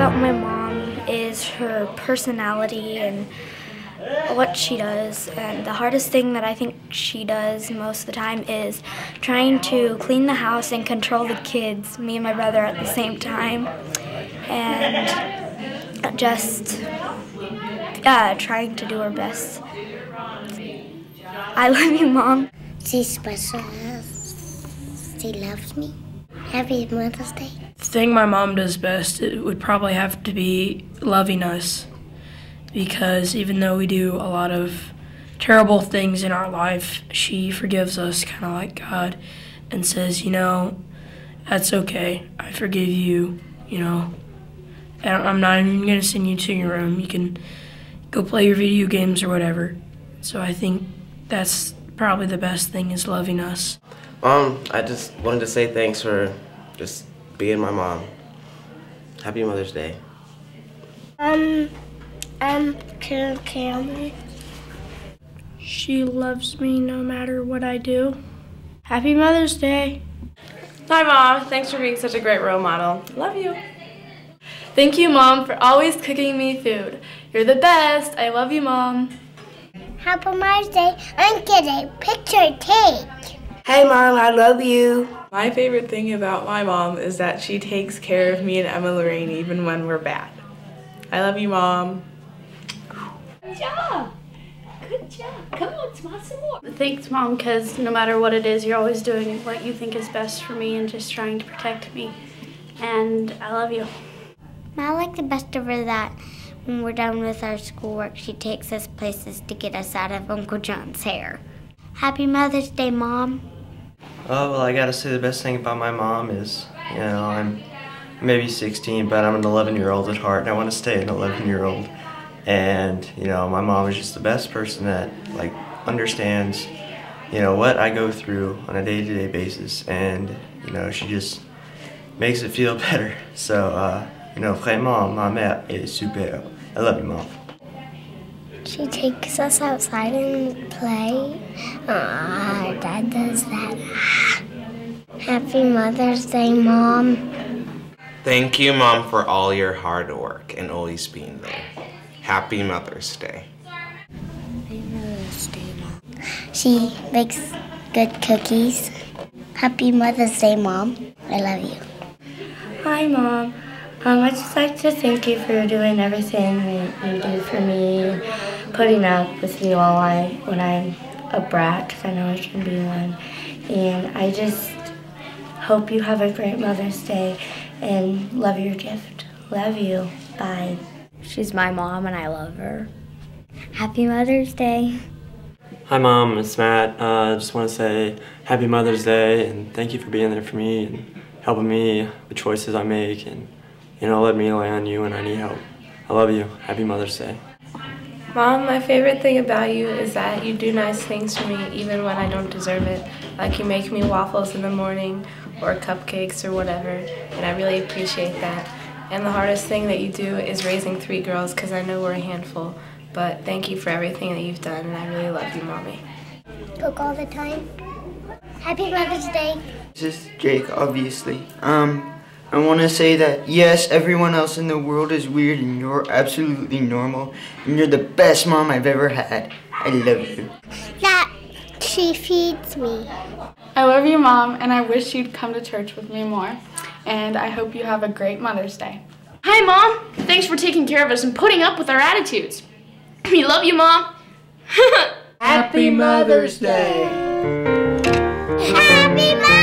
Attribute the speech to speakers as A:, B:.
A: about my mom is her personality and what she does. And the hardest thing that I think she does most of the time is trying to clean the house and control the kids, me and my brother at the same time. And just trying to do her best. I love you, Mom.
B: She's special. She loves me. Happy Mother's Day.
C: The thing my mom does best, it would probably have to be loving us, because even though we do a lot of terrible things in our life, she forgives us kind of like God and says, you know, that's okay. I forgive you, you know. I'm not even going to send you to your room. You can go play your video games or whatever. So I think that's probably the best thing, is loving us.
D: I just wanted to say thanks for just being my mom. Happy Mother's Day.
B: Cameron.
C: She loves me no matter what I do. Happy Mother's Day.
E: Hi, Mom. Thanks for being such a great role model. Love you. Thank you, Mom, for always cooking me food. You're the best. I love you, Mom.
B: Happy Mother's Day. I'm getting a picture take.
F: Hey, Mom, I love you.
E: My favorite thing about my mom is that she takes care of me and Emma Lorraine even when we're bad. I love you, Mom.
G: Good job. Good job. Come on, smile some more.
H: Thanks, Mom, because no matter what it is, you're always doing what you think is best for me and just trying to protect me. And I love you.
B: I like the best of her that when we're done with our schoolwork, she takes us places to get us out of Uncle John's hair. Happy Mother's Day, Mom.
I: Oh, well, I gotta say the best thing about my mom is, you know, I'm maybe 16, but I'm an 11-year-old at heart, and I want to stay an 11-year-old. And, you know, my mom is just the best person that, like, understands, you know, what I go through on a day-to-day basis, and, you know, she just makes it feel better. So, you know, vraiment, ma mère est super. I love you, Mom.
B: She takes us outside and play. Our dad does that. Happy Mother's Day, Mom.
D: Thank you, Mom, for all your hard work and always being there. Happy Mother's Day.
B: Happy Mother's Day, Mom. She makes good cookies. Happy Mother's Day, Mom. I love you.
A: Hi, Mom. I'd just like to thank you for doing everything that you do for me, putting up with me when I'm a brat, because I know I can be one. And I just hope you have a great Mother's Day and love your gift. Love you. Bye.
G: She's my mom and I love her.
B: Happy Mother's Day.
I: Hi, Mom, it's Matt. I just want to say Happy Mother's Day, and thank you for being there for me and helping me with choices I make, and, you know, let me rely on you when I need help. I love you. Happy Mother's Day.
E: Mom, my favorite thing about you is that you do nice things for me even when I don't deserve it. Like you make me waffles in the morning or cupcakes or whatever, and I really appreciate that. And the hardest thing that you do is raising 3 girls, because I know we're a handful. But thank you for everything that you've done, and I really love you, Mommy.
B: Cook all the time. Happy Mother's Day.
F: This is Jake, obviously. I want to say that, yes, everyone else in the world is weird and you're absolutely normal. And you're the best mom I've ever had. I love you.
B: That she feeds me.
H: I love you, Mom, and I wish you'd come to church with me more. And I hope you have a great Mother's Day.
G: Hi, Mom. Thanks for taking care of us and putting up with our attitudes. We love you, Mom.
F: Happy Mother's Day.
B: Happy Mother's Day.